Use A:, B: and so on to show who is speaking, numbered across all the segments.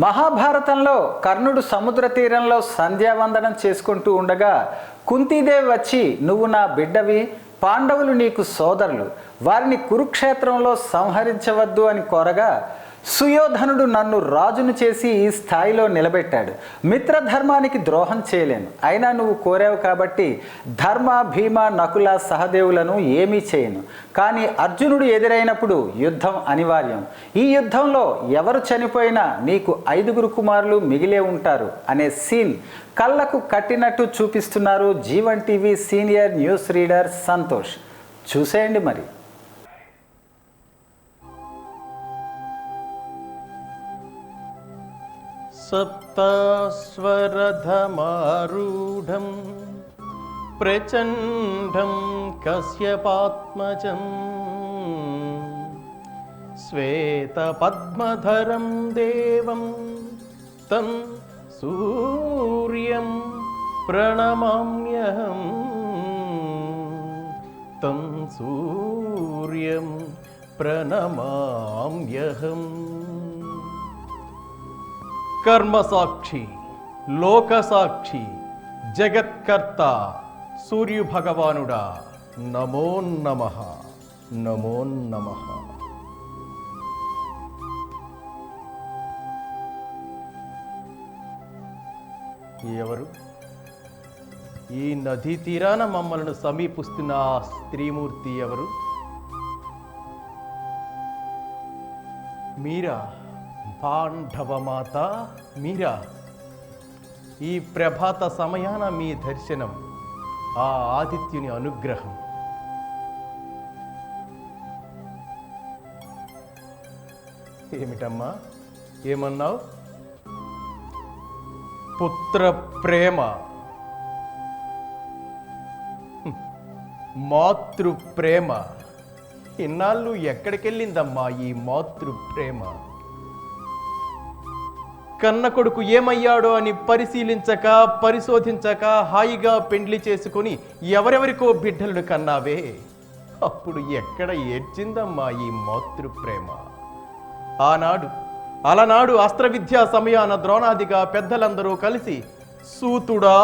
A: మహాభారతంలో కర్ణుడు సముద్ర తీరంలో సంధ్యావందనం చేసుకుంటూ ఉండగా కుంతీదేవి వచ్చి, నువ్వు నా బిడ్డవి, పాండవులు నీకు సోదరులు, వారిని కురుక్షేత్రంలో సంహరించవద్దు అని కోరగా, సుయోధనుడు నన్ను రాజును చేసి ఈ స్థాయిలో నిలబెట్టాడు, మిత్రధర్మానికి ద్రోహం చేయలేను, అయినా నువ్వు కోరావు కాబట్టి ధర్మ, భీమ, నకుల, సహదేవులను ఏమీ చేయను, కానీ అర్జునుడు ఎదురైనప్పుడు యుద్ధం అనివార్యం, ఈ యుద్ధంలో ఎవరు చనిపోయినా నీకు 5 కుమారులు మిగిలే ఉంటారు అనే సీన్ కళ్ళకు కట్టినట్టు చూపిస్తున్నారు Jeevan TV senior news reader Santosh. చూసేయండి మరి.
B: సప్తాస్వరథమారూఢం ప్రచండం కశ్యపాత్మజం శ్వేతపద్మధరం దేవం తం సూర్యం ప్రణమామ్యహం తం సూర్యం ప్రణమామ్యహం. కర్మసాక్షి, లోకసాక్షి, జగత్కర్త సూర్య భగవానుడా నమో నమః, నమో నమః. ఎవరు ఈ నదీ తీరాన మమ్మల్ని సమీపిస్తున్న ఆ స్త్రీమూర్తి ఎవరు? మీరా? పాండవమాత మీరా? ఈ ప్రభాత సమయాన మీ దర్శనం, ఆ ఆదిత్యుని అనుగ్రహం. ఏమిటమ్మా, ఏమన్నావు? పుత్ర ప్రేమ, మాతృ ప్రేమ, ఇన్నాళ్ళు ఎక్కడికెళ్ళిందమ్మా ఈ మాతృ ప్రేమ? కన్న కొడుకు ఏమయ్యాడో అని పరిశీలించక పరిశోధించక హాయిగా పెండ్లి చేసుకుని ఎవరెవరికో బిడ్డలను కన్నావే, అప్పుడు ఎక్కడ ఏడ్చిందమ్మా ఈ మాతృ ప్రేమ? అలనాడు అస్త్ర విద్యా సమయాన ద్రోణాదిగా పెద్దలందరూ కలిసి సూతుడా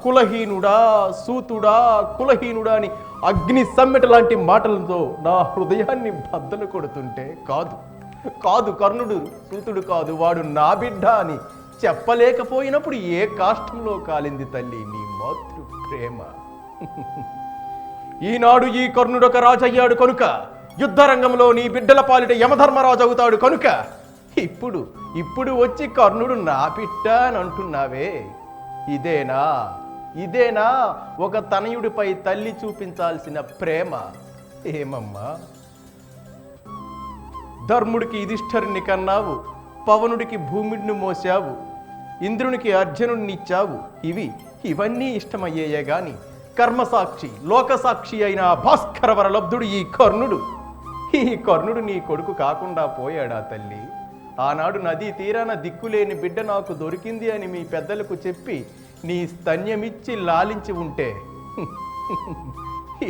B: కులహీనుడా, సూతుడా కులహీనుడా అని అగ్ని సమ్మెట లాంటి మాటలతో నా హృదయాన్ని బద్దలు కొడుతుంటే, కాదు కర్ణుడు సూతుడు కాదు, వాడు నా బిడ్డ అని చెప్పలేకపోయినప్పుడు ఏ కాష్టంలో కాలింది తల్లి నీ మాతృ ప్రేమ? ఈనాడు ఈ కర్ణుడు ఒక రాజయ్యాడు కనుక, యుద్ధరంగంలో నీ బిడ్డల పాలిట యమధర్మరాజు అవుతాడు కనుక, ఇప్పుడు వచ్చి కర్ణుడు నా బిడ్డ అని అంటున్నావే, ఇదేనా ఒక తనయుడిపై తల్లి చూపించాల్సిన ప్రేమ? ఏమమ్మా, ధర్ముడికి యుధిష్ఠిరుని కన్నావు, పవనుడికి భూమిని మోసావు, ఇంద్రునికి అర్జునుడిని ఇచ్చావు, ఇవన్నీ ఇష్టమయ్యేయే గాని కర్మసాక్షి, లోకసాక్షి అయిన భాస్కర వరలబ్ధుడు ఈ కర్ణుడు నీ కొడుకు కాకుండా పోయాడా తల్లి? ఆనాడు నదీ తీరాన దిక్కులేని బిడ్డ నాకు దొరికింది అని మీ పెద్దలకు చెప్పి నీ స్తన్యమిచ్చి లాలించి ఉంటే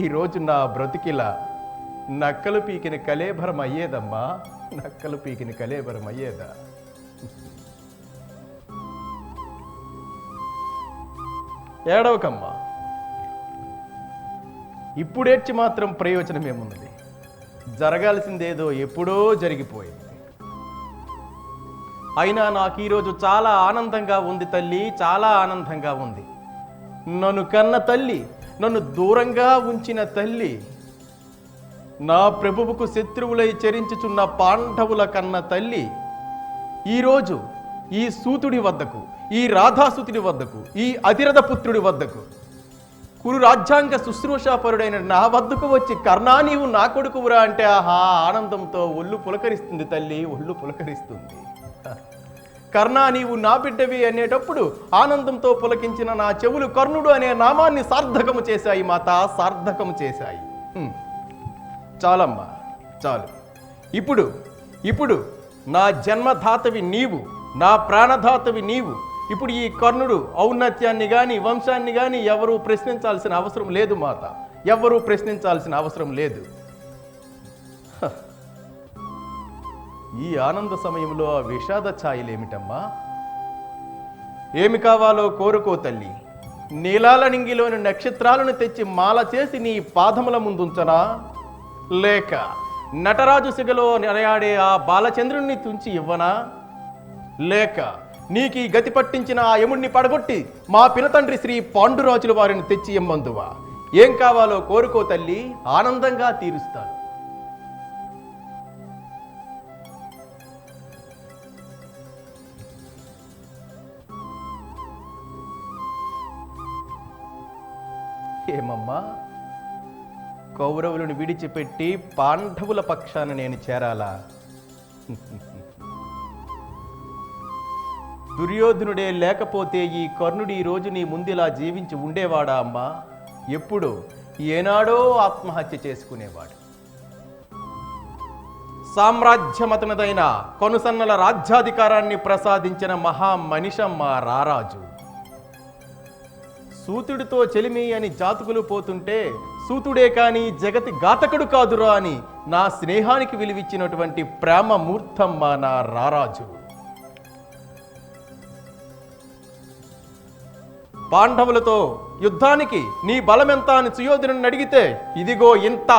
B: ఈరోజు నా బ్రతికిలా నక్కలు పీకిన కలేభరం అయ్యేదమ్మా, నక్కలు పీకిన కలేభరం అయ్యేదా? ఏడవకమ్మా, ఇప్పుడేడ్చి మాత్రం ప్రయోజనమేమున్నది? జరగాల్సిందేదో ఎప్పుడో జరిగిపోయింది. అయినా నాకు ఈరోజు చాలా ఆనందంగా ఉంది తల్లి, చాలా ఆనందంగా ఉంది. నన్ను కన్న తల్లి, నన్ను దూరంగా ఉంచిన తల్లి, నా ప్రభువుకు శత్రువులై చరించుచున్న పాండవుల కన్న తల్లి, ఈరోజు ఈ సూతుడి వద్దకు, ఈ రాధాసుతుడి వద్దకు, ఈ అతిరథ పుత్రుడి వద్దకు, కురు రాజ్యాంగ శుశ్రూషాపరుడైన నా వద్దకు వచ్చి, కర్ణా నీవు నా కొడుకువురా అంటే ఆహా ఆనందంతో ఒళ్ళు పులకరిస్తుంది తల్లి, ఒళ్ళు పులకరిస్తుంది. కర్ణా నీవు నా బిడ్డవి అనేటప్పుడు ఆనందంతో పులకించిన నా చెవులు కర్ణుడు అనే నామాన్ని సార్థకము చేశాయి మాత, సార్థకము చేశాయి. చాలమ్మా, చాలు. ఇప్పుడు నా జన్మధాతవి నీవు, నా ప్రాణధాతవి నీవు. ఇప్పుడు ఈ కర్ణుడు ఔన్నత్యాన్ని గాని వంశాన్ని గాని ఎవరూ ప్రశ్నించాల్సిన అవసరం లేదు మాత, ఎవరూ ప్రశ్నించాల్సిన అవసరం లేదు. ఈ ఆనంద సమయంలో ఆ విషాద ఛాయలేమిటమ్మా? ఏమి కావాలో కోరుకో తల్లి. నీలాల నింగిలోని నక్షత్రాలను తెచ్చి మాల చేసి నీ పాదముల ముందుంచనా? లేక నటరాజు సిగలో నడయాడే ఆ బాలచంద్రుణ్ణి తుంచి ఇవ్వనా? లేక నీకీ గతి పట్టించిన ఆ యముణ్ణి పడగొట్టి మా పినతండ్రి శ్రీ పాండురాజుల వారిని తెచ్చి ఇమ్మందువా? ఏం కావాలో కోరుకో తల్లి, ఆనందంగా తీరుస్తాను. ఏమమ్మా, కౌరవులను విడిచిపెట్టి పాండవుల పక్షాన నేను చేరాలా? దుర్యోధనుడే లేకపోతే ఈ కర్ణుడు ఈ రోజు నీ ముందిలా జీవించి ఉండేవాడా అమ్మా? ఎప్పుడో ఏనాడో ఆత్మహత్య చేసుకునేవాడు. సామ్రాజ్యమతనదైన కొనుసన్నల రాజ్యాధికారాన్ని ప్రసాదించిన మహామనిషమ్మ రారాజు. సూతుడితో చెలిమి అని జాతకులు పోతుంటే సూతుడే కాని జగతి ఘాతకుడు కాదురా అని నా స్నేహానికి విలువిచ్చినటువంటి ప్రేమ మూర్తమ్మ నా రారాజు. పాండవులతో యుద్ధానికి నీ బలమెంత అని సుయోధనుని అడిగితే ఇదిగో ఇంత,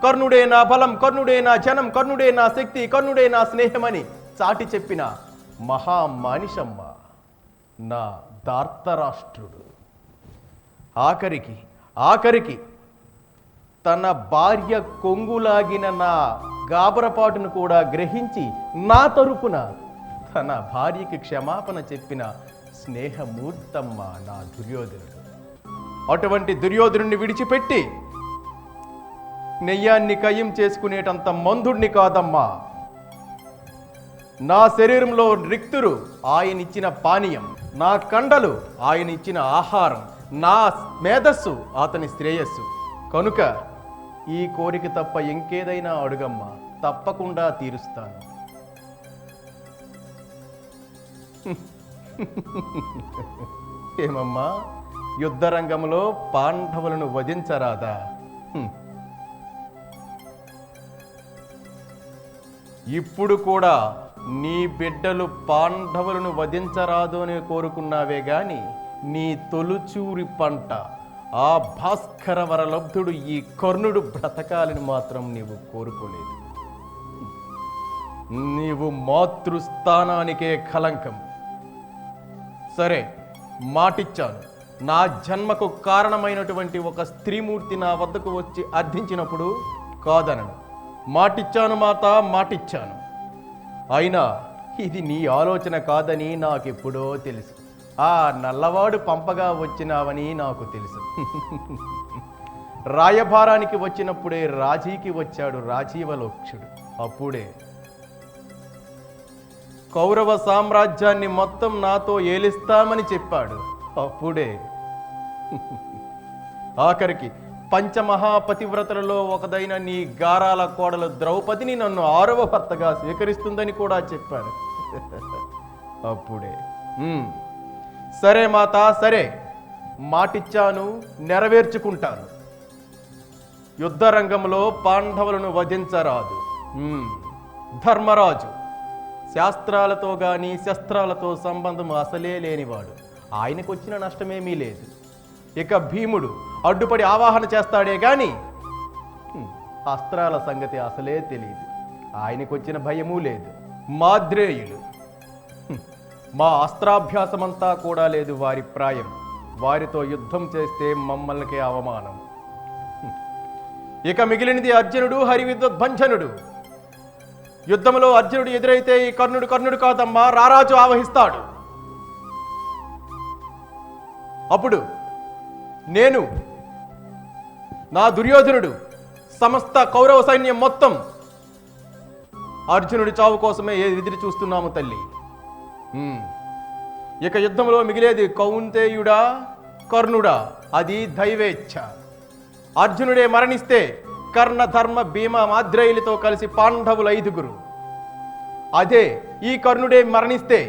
B: కర్ణుడే నా బలం, కర్ణుడే నా జనం, కర్ణుడే నా శక్తి, కర్ణుడే నా స్నేహమని చాటి చెప్పిన మహామానిషమ్మ నా ధార్తరాష్ట్రుడు. ఆఖరికి తన భార్య కొంగులాగిన నా గాబరపాటును కూడా గ్రహించి నా తరపున తన భార్యకి క్షమాపణ చెప్పిన స్నేహమూర్తమ్మ నా దుర్యోధనుడు. అటువంటి దుర్యోధనుడిని విడిచిపెట్టి నెయ్యాన్ని కయ్యం చేసుకునేటంత మందుడిని కాదమ్మా. నా శరీరంలో రిక్తురు ఆయనిచ్చిన పానీయం, నా కండలు ఆయనిచ్చిన ఆహారం, నా మేధస్సు అతని శ్రేయస్సు. కనుక ఈ కోరిక తప్ప ఇంకేదైనా అడుగమ్మా, తప్పకుండా తీరుస్తాను. ఏమమ్మా, యుద్ధరంగంలో పాండవులను వధించరాదా? ఇప్పుడు కూడా నీ బిడ్డలు పాండవులను వధించరాదు అని కోరుకున్నావే గాని నీ తొలుచూరి పంట ఆ భాస్కర వరలబ్ధుడు ఈ కర్ణుడు బ్రతకాలని మాత్రం నీవు కోరుకోలేదు. నీవు మాతృస్థానానికే కలంకం. సరే, మాటిచ్చాను. నా జన్మకు కారణమైనటువంటి ఒక స్త్రీమూర్తి నా వద్దకు వచ్చి అర్థించినప్పుడు కాదనను. మాటిచ్చాను మాత, మాటిచ్చాను. అయినా ఇది నీ ఆలోచన కాదని నాకెప్పుడో తెలుసు. ఆ నల్లవాడు పంపగా వచ్చినావని నాకు తెలుసు. రాయభారానికి వచ్చినప్పుడే రాజీకి వచ్చాడు రాజీవలోక్షుడు. అప్పుడే కౌరవ సామ్రాజ్యాన్ని మొత్తం నాతో ఏలిస్తామని చెప్పాడు. అప్పుడే ఆఖరికి పంచమహాపతివ్రతలలో ఒకదైన నీ గారాల కోడలు ద్రౌపదిని నన్ను 6వ భర్తగా స్వీకరిస్తుందని కూడా చెప్పాడు. అప్పుడే సరే మాత, సరే, మాటిచ్చాను, నెరవేర్చుకుంటాను. యుద్ధరంగంలో పాండవులను వధించరాదు. ధర్మరాజు శాస్త్రాలతో గాని శస్త్రాలతో సంబంధం అసలే లేనివాడు. ఆయనకు వచ్చిన నష్టమేమీ లేదు. ఇక భీముడు అడ్డుపడి ఆవాహన చేస్తాడే గాని అస్త్రాల సంగతి అసలే తెలియదు. ఆయనకు వచ్చిన భయమూ లేదు. మాద్రేయులు, మా అస్త్రాభ్యాసమంతా కూడా లేదు వారి ప్రాయం. వారితో యుద్ధం చేస్తే మమ్మల్నికే అవమానం. ఇక మిగిలినది అర్జునుడు, హరివిద్వద్భంజనుడు. యుద్ధంలో అర్జునుడు ఎదురైతే ఈ కర్ణుడు కాదమ్మా, రారాజు ఆవహిస్తాడు. అప్పుడు నేను, నా దుర్యోధనుడు, సమస్త కౌరవ సైన్యం మొత్తం అర్జునుడి చావు కోసమే ఎదురు చూస్తున్నాము తల్లి. ఇక యుద్ధంలో మిగిలేది కౌంతేయుడా, కర్ణుడా, అది దైవేచ్ఛ. అర్జునుడే మరణిస్తే కర్ణ, ధర్మ, భీమ, మాద్రేయులతో కలిసి పాండవులు 5. అదే ఈ కర్ణుడే మరణిస్తే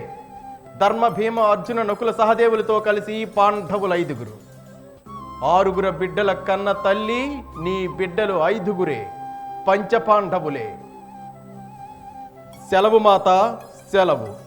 B: ధర్మ, భీమ, అర్జున, నకుల, సహదేవులతో కలిసి పాండవులు 5. 6 బిడ్డల కన్న తల్లి నీ బిడ్డలు 5 పంచపాండవులే. సెలవు మాత, సెలవు.